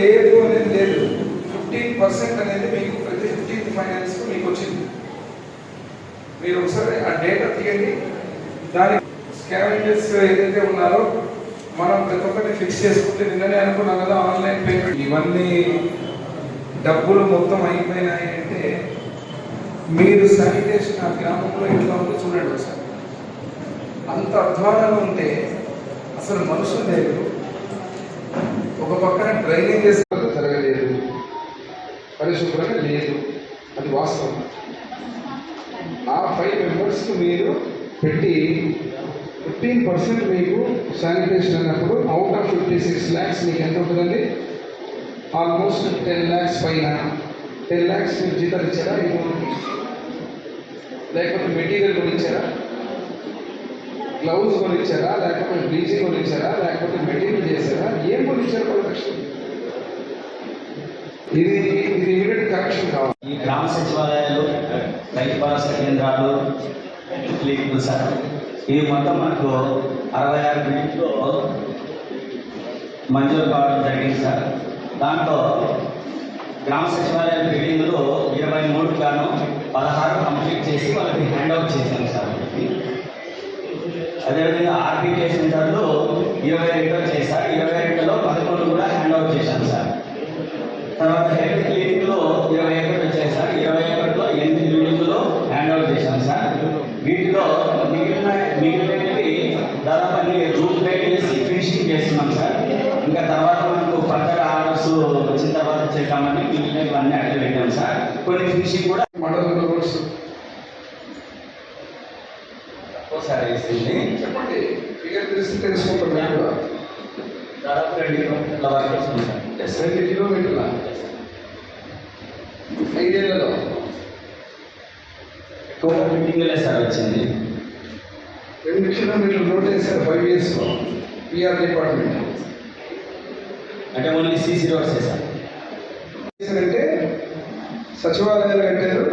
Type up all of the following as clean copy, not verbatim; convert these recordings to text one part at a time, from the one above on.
లేదు అనేది లేదు. 15% అనేది మీకు ప్రతి 15th ఫైనాన్స్ మీకు వచ్చింది. మీరు ఒకసారి ఆ డేటా తీయండి. దాని స్కావెంజర్స్ ఏదైతే ఉన్నారో మనం ప్రతి ఒక్కరిని ఫిక్స్ చేసుకుంటే నిన్ననే అనుకున్నాం కదా ఆన్లైన్ పేమెంట్ ఇవన్నీ డబ్బులు మొత్తం అయిపోయినాయి అంటే మీరు శానిటేషన్ ఆ గ్రామంలో ఎట్లా ఉందో చూడండి ఒకసారి. అంత అధ్వానంగా ఉంటే అసలు మనుషులు లేదు. ఒక పక్కన డ్రైనేజెస్ జరగలేదు, పరిశుభ్రంగా లేదు, అది వాస్తవం. ఆ 5 మెంబర్స్కి మీరు పెట్టి 15% మీకు శానిటేషన్ అన్నప్పుడు అవుట్ ఆఫ్ 56 lakhs మీకు ఎంత ఉంటుందండి? ఆల్మోస్ట్ 10 lakhs పైన. 10 lakhs మీరు జీతాలు ఇచ్చారా? లేకపోతే మెటీరియల్ కొనిచ్చారా? గ్లౌజ్ కొనిచ్చారా? లేకపోతే బ్లీచింగ్ కొనిచ్చారా? లేకపోతే మెటీరియల్ చేశారా? ఏం కొనిచ్చారు? 10 లక్షలు. ఇది ఇమీడియట్ కరెక్షన్ కావాలి. ఈ గ్రామ సచివాలయాలు, రైతు భరోసా కేంద్రాలు, క్లినిక్లు సార్, ఇవి మొత్తం మనకు 66 బిల్డింగ్లో మంజూరు కావడం జరిగింది సార్. దాంట్లో గ్రామ సచివాలయాల బిల్డింగ్లు 23 గాను 16 కంప్లీట్ చేసి వాళ్ళకి హ్యాండ్ ఓవర్ చేశాను సార్. అదేవిధంగా ఆర్బీకే సెంటర్లు 22 చేశారు. 22లో 11 కూడా హ్యాండ్ ఓవర్ చేశాను సార్. తర్వాత హెల్త్ క్లినిక్లో 21 వచ్చాయి సార్. 21లో 8 యూనిట్లు హ్యాండ్ ఓవర్ చేశాను సార్. వీటిలో మిగిలినవి దాదాపు అన్ని రూట్ బైట్ చేసి ఫినిషింగ్ చేస్తున్నాం సార్. ఇంకా తర్వాత మనకు కొత్తగా ఆర్డర్స్ వచ్చిన తర్వాత చేద్దామని మిగిలినవి అన్నీ అట్లా పెట్టాం సార్. కొన్ని ఫినిషింగ్ కూడా ఒకసారి వేసింది. చెప్పండి, ఫిగర్ తెలిసి తెలుసుకుంటాం. దాదాపు 2 కిలోమీటర్ల వరకు వస్తుంది సార్. 2 కిలోమీటర్ల 5 ఏళ్లలో టోటల్ మీటింగ్లే సార్ వచ్చింది. 2 కిలోమీటర్లు రోడ్ వేశారు 5 yearsలో పిఆర్ డిపార్ట్మెంట్. అంటే ఓన్లీ సీసీ రోడ్స్ సార్. అంటే సచివాలయాలు కట్టారు,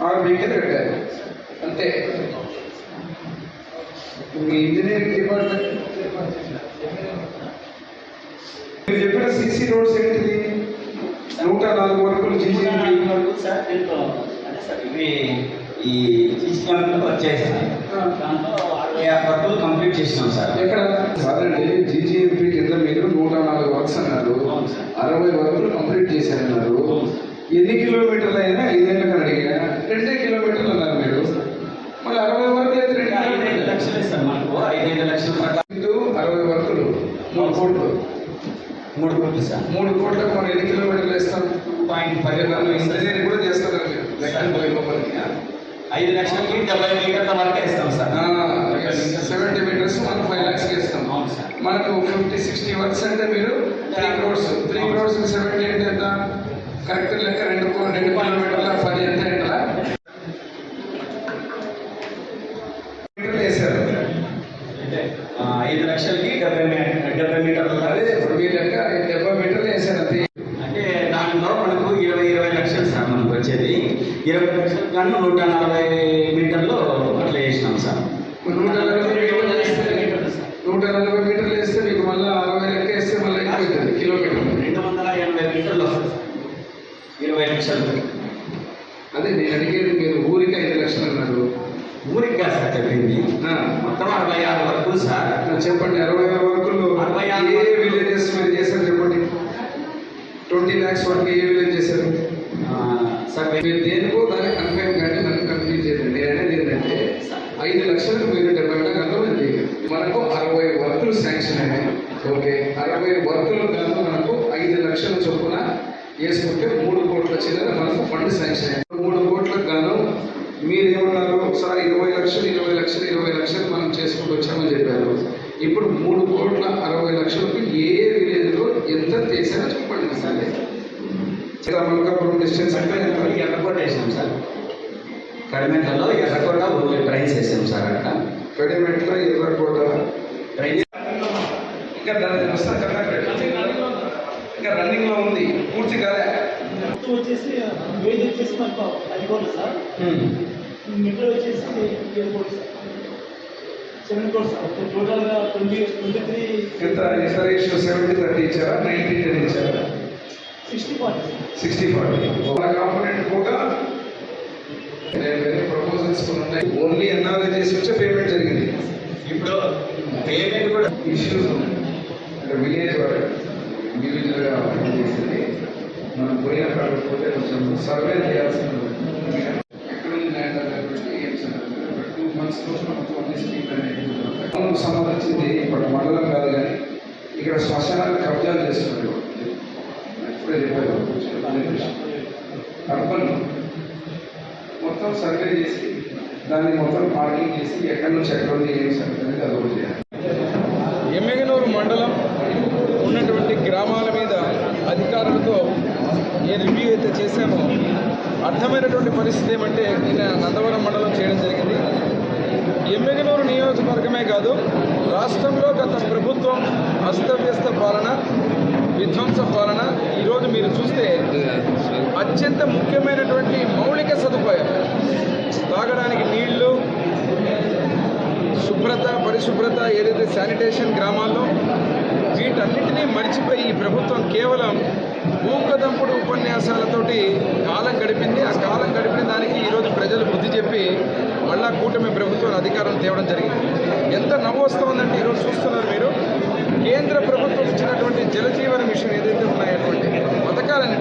ఆర్బీకేలు కట్టారు, అంతే. మీ ఇంజనీరింగ్ డిపార్ట్మెంట్ మీరు చెప్పిన సీసీ రోడ్స్ ఏంటిది? 104 వరకు సార్. దీంట్లో అంటే సార్ ఇవి ఈ సీసీ కెమెరాలకు వచ్చేసాయి. దాంట్లో 66 వర్కులు కంప్లీట్ చేసినాం సార్. ఎక్కడ అదండి జీజీఎంపీ కింద మీరు 104 వర్క్స్ అన్నారు, 60 వర్కులు కంప్లీట్ చేశారన్నారు. ఎన్ని కిలోమీటర్లు అయినా 5 ఏళ్ళకి అడిగా 2 కిలోమీటర్లు అన్నారు మీరు. మళ్ళీ 60 వరకు అయితే 5 లక్షలే సార్. మనకు 5 లక్షల 60 వర్కులు 3 కోట్లు. 3 కోట్లు సార్. 3 కోట్లకు మనం ఎన్ని కిలోమీటర్లు వేస్తాం? 2.5 ఇంజనీరింగ్ కూడా చేస్తారు కదా మీరు. 5 లక్షలకి 70 మీటర్ల వరకు వేస్తాం సార్. 70 meters మనం 5 lakhs వేస్తాం. మనకు 50-60 వర్క్స్ అంటే మీరు 3 crores. 3 crores 70 అంటే ఎంత? కరెక్ట్ లెక్క 2 కిలోమీటర్ల 10 ఎంత ఏంటలా వేసారు. 5 లక్షలకి 70 మీటర్లు. అదే ఇప్పుడు మీ లెక్క 70 మీటర్లు వేసారు అంతే. అంటే దాంట్లో మనకు 20 లక్షలు సార్ మనకు వచ్చేది. 20 లక్షలు కానీ 140 మీటర్లు అట్లా వేసినాం సార్. 140 మీటర్లు వేస్తే మీకు మళ్ళీ 60 లెక్క వేస్తే మళ్ళీ అయిపోతుంది కిలోమీటర్. 280 మీటర్లు వస్తుంది 20 లక్షలు. అదే నేను అడిగేది, మీరు ఊరికి 5 లక్షలు అన్నారు. ఊరికి కాదు సార్ చెప్పింది. మొత్తం 66 వర్కులు సార్. చెప్పండి, 66 వర్కులు ఏ విలేజెస్ మీరు చేశారు చెప్పండి. 20 lakhs వరకు ఏ విలేజ్ చేశారు సార్? మీరు దేనికో దాన్ని కన్ఫైన్ కానీ నన్ను కన్ఫ్యూజ్ చేయండి. నేను అనేది ఏంటంటే 5 లక్షలకు మీరు 70 గంటలు చేయగలరు. మనకు 60 వర్కులు శాంక్షన్ అయినాయి. ఓకే, 60 వర్కులు కాదు మనకు 5 లక్షల చొప్పున వేసుకుంటే 3 కోట్ల చిల్లర మనకు ఫండ్ శాంక్షన్ అయ్యాయి. 3 కోట్లకు గాను మీరేమన్నారు? ఒకసారి 20 లక్షలు మనం చేసుకుంటూ వచ్చామని చెప్పారు. ఇప్పుడు 3,60,00,000 ఏ విలేజ్లో ఎంత చేశారో చెప్పండి సార్. మల్కాపురం డిస్టెన్స్ అంటే ఎర్రకోట వేసాం సార్. కడిమెట్లలో ఎర్రకోట ట్రైన్స్ వేసాం సార్. అక్కడ కడిమెట్లో ఎర్రకోట ట్రైన్ ఇంకా దాని వస్తా ఇంకా రన్నింగ్ లో ఉంది, పూర్తి కాలే. వచ్చేసి వేజ్ వచ్చేసి మనకు 10 కోట్లు సార్. మెట్రో వచ్చేసి 7 కోట్లు సార్. 7 కోట్లు సార్. టోటల్గా 23 ఎంత రేషియో? 70-30 ఇచ్చారా? 90-10 ఇచ్చారా? 60-40. 60-40 మన కాంపోనెంట్ కూడా వేరే ప్రపోజల్స్ కొన్ని ఉన్నాయి. ఓన్లీ ఎన్ఆర్ఐ చేసి వచ్చే పేమెంట్ జరిగింది. ఇప్పుడు పేమెంట్ కూడా ఇష్యూస్ ఉన్నాయి. అంటే విలేజ్ వరకు ఇండివిజువల్గా చేసింది. మనం పోయిన కాకపోతే కొంచెం సర్వే చేయాల్సిన ఎక్కడ ఉంది ల్యాండ్ అనేది ఏం సంగతి 2 months మొత్తం అన్ని స్కీమ్ అనేది సంబంధించింది. ఇప్పుడు మండలం కాదు కానీ ఇక్కడ శ్మశానాలు కబ్జాలు చేస్తున్నారు. ఇప్పుడే చెప్పారు అర్బన్ మొత్తం సర్వే చేసి దాన్ని మొత్తం పార్కింగ్ చేసి ఎక్కడి నుంచి ఎక్కడ ఉంది ఏం సంగతి అనేది అదొకటి చేయాలి. ఎమ్మెగనూరు మండలం ఉన్నటువంటి గ్రామాల మీద అధికారులతో ఏ రివ్యూ అయితే చేశామో అర్థమైనటువంటి పరిస్థితి ఏమంటే నిన్న నందవరం మండలం చేయడం జరిగింది. ఎమ్మెగనూరు నియోజకవర్గమే కాదు, రాష్ట్రంలో గత ప్రభుత్వం అస్తవ్యస్త పాలన, విధ్వంస పాలన, ఈరోజు మీరు చూస్తే అత్యంత ముఖ్యమైనటువంటి మౌలిక సదుపాయం తాగడానికి నీళ్లు, శుభ్రత, పరిశుభ్రత, ఏదైతే శానిటేషన్ గ్రామాల్లో వీటన్నిటినీ మర్చిపోయి ఈ ప్రభుత్వం కేవలం ఊకదంపుడు ఉపన్యాసాలతోటి కాలం గడిపింది. ఆ కాలం గడిపిన దానికి ఈరోజు ప్రజలు బుద్ధి చెప్పి మళ్ళా కూటమి ప్రభుత్వం అధికారం తేవడం జరిగింది. ఎంత నవ్వు వస్తుందంటే ఈరోజు చూస్తున్నారు మీరు, కేంద్ర ప్రభుత్వం ఇచ్చినటువంటి జలజీవన మిషన్ ఏదైతే ఉన్నాయటువంటి పథకాలని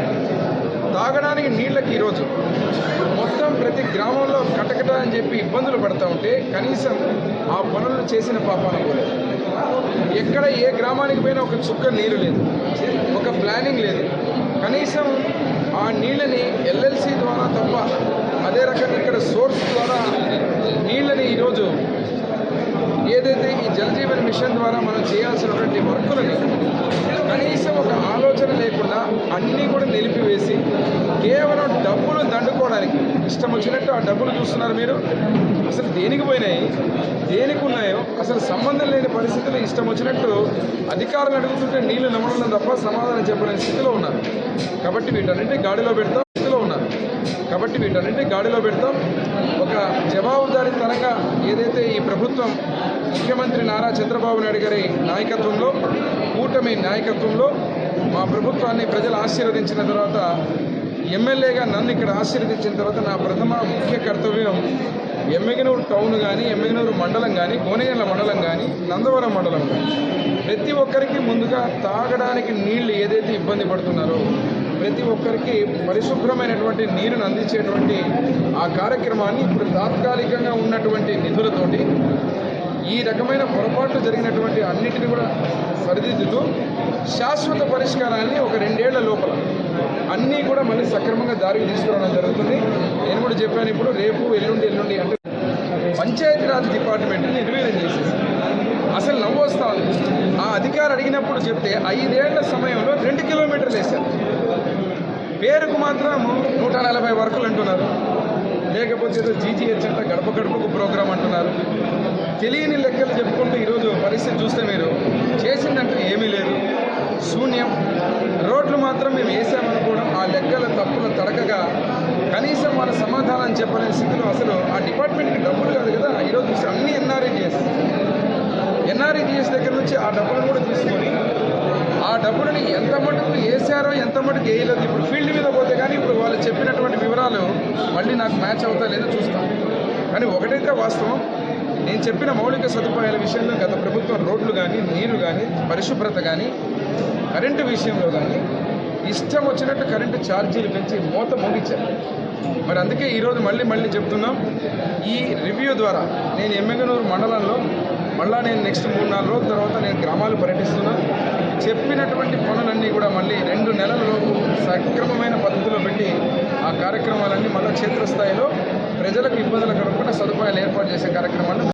తాగడానికి నీళ్ళకి ఈరోజు మొత్తం ప్రతి గ్రామంలో కటకట అని చెప్పి ఇబ్బందులు పడతా ఉంటే కనీసం ఆ పనులు చేసిన పాపాన పోలేదు. ఎక్కడ ఏ గ్రామానికి పోయినా ఒక చుక్క నీరు లేదు, ఒక ప్లానింగ్ లేదు. కనీసం ఆ నీళ్ళని ఎల్ఎల్సి ద్వారా తప్ప అదే రకంగా ఇక్కడ సోర్స్ ద్వారా నీళ్ళని ఈరోజు ఏదైతే ఈ జలజీవన్ మిషన్ ద్వారా మనం చేయాల్సినటువంటి వర్కులని కనీసం ఒక ఆలోచన లేకుండా అన్నీ కూడా నిలిపివేసి కేవలం డబ్బులు దండుకోవడానికి ఇష్టం వచ్చినట్టు ఆ డబ్బులు చూస్తున్నారు మీరు. అసలు దేనికి పోయినాయి, దేనికి ఉన్నాయో అసలు సంబంధం లేని పరిస్థితులు ఇష్టం వచ్చినట్టు అధికారులు అడుగుతుంటే నీళ్లు నమ్మడం తప్ప సమాధానం చెప్పలేని స్థితిలో ఉన్నారు. కాబట్టి వీటన్నింటినీ గాడిలో పెడతాం ఒక జవాబుదారీతనంగా ఏదైతే ఈ ప్రభుత్వం ముఖ్యమంత్రి నారా చంద్రబాబు నాయుడు గారి నాయకత్వంలో, కూటమి నాయకత్వంలో మా ప్రభుత్వాన్ని ప్రజలు ఆశీర్వదించిన తర్వాత, ఎమ్మెల్యేగా నన్ను ఇక్కడ ఆశీర్వదించిన తర్వాత నా ప్రథమ ముఖ్య కర్తవ్యం ఎమ్మెగనూరు టౌన్ కానీ, ఎమ్మెగనూరు మండలం కానీ, కోనగండ్ల మండలం కానీ, నందవరం మండలం కానీ ప్రతి ఒక్కరికి ముందుగా తాగడానికి నీళ్లు ఏదైతే ఇబ్బంది పడుతున్నారో ప్రతి ఒక్కరికి పరిశుభ్రమైనటువంటి నీరును అందించేటువంటి ఆ కార్యక్రమాన్ని ఇప్పుడు తాత్కాలికంగా ఉన్నటువంటి నిధులతోటి ఈ రకమైన పొరపాట్లు జరిగినటువంటి అన్నిటిని కూడా సరిదిద్దుతూ శాశ్వత పరిష్కారాన్ని ఒక 2 ఏళ్ల లోపల అన్నీ కూడా మళ్ళీ సక్రమంగా దారికి తీసుకురావడం జరుగుతుంది. నేను కూడా చెప్పాను, ఇప్పుడు రేపు ఎల్లుండి అంటే పంచాయతీరాజ్ డిపార్ట్మెంట్ని నిర్వీర్యం చేసేసి అసలు నవ్వు వస్తూ ఉంది. ఆ అధికారి అడిగినప్పుడు చెప్తే 5 ఏళ్ల సమయంలో 2 కిలోమీటర్లు వేశారు. పేరుకు మాత్రం 140 వర్కులు అంటున్నారు. లేకపోతే ఏదో జీజీహెచ్ అంటే గడప గడపకు ప్రోగ్రాం అంటున్నారు. తెలియని లెక్కలు చెప్పుకుంటూ ఈరోజు పరిస్థితి చూస్తే మీరు చేసిందంటే ఏమీ లేదు, శూన్యం. రోడ్లు మాత్రం మేము వేసామనుకోవడం, ఆ లెక్కల తప్పుల తడకగా కనీసం వాళ్ళ సమాధానం చెప్పలేని స్థితిలో అసలు ఆ డిపార్ట్మెంట్కి డబ్బులు కాదు కదా. ఈరోజు చూస్తే అన్ని ఎన్ఆర్ఈజిఎస్ దగ్గర నుంచి ఆ డబ్బులను కూడా తీసుకొని ఆ డబ్బులని ఎంత మటుకు వేసారో ఎంత మటుకు వేయలేదు. ఇప్పుడు ఫీల్డ్ మీద పోతే కానీ ఇప్పుడు వాళ్ళు చెప్పినటువంటి వివరాలు మళ్ళీ నాకు మ్యాచ్ అవుతా లేదో చూస్తాం. కానీ ఒకటైతే వాస్తవం, నేను చెప్పిన మౌలిక సదుపాయాల విషయంలో గత ప్రభుత్వం రోడ్లు కానీ, నీరు కానీ, పరిశుభ్రత కానీ, కరెంటు విషయంలో కానీ ఇష్టం వచ్చినట్టు కరెంటు ఛార్జీలు పెంచి మోత మోగించారు. మరి అందుకే ఈరోజు మళ్ళీ చెప్తున్నాం, ఈ రివ్యూ ద్వారా నేను ఎమ్మెగనూరు మండలంలో మళ్ళీ నేను నెక్స్ట్ 3-4 రోజుల తర్వాత నేను గ్రామాలు పర్యటిస్తున్నా. చెప్పినటువంటి పనులన్నీ కూడా మళ్ళీ 2 నెలలలోపు సక్రమమైన పద్ధతిలో పెట్టి ఆ కార్యక్రమాలన్నీ మళ్ళీ క్షేత్రస్థాయిలో ప్రజలకు ఇబ్బందులు కలగకుండా సదుపాయాలు ఏర్పాటు చేసే కార్యక్రమాన్ని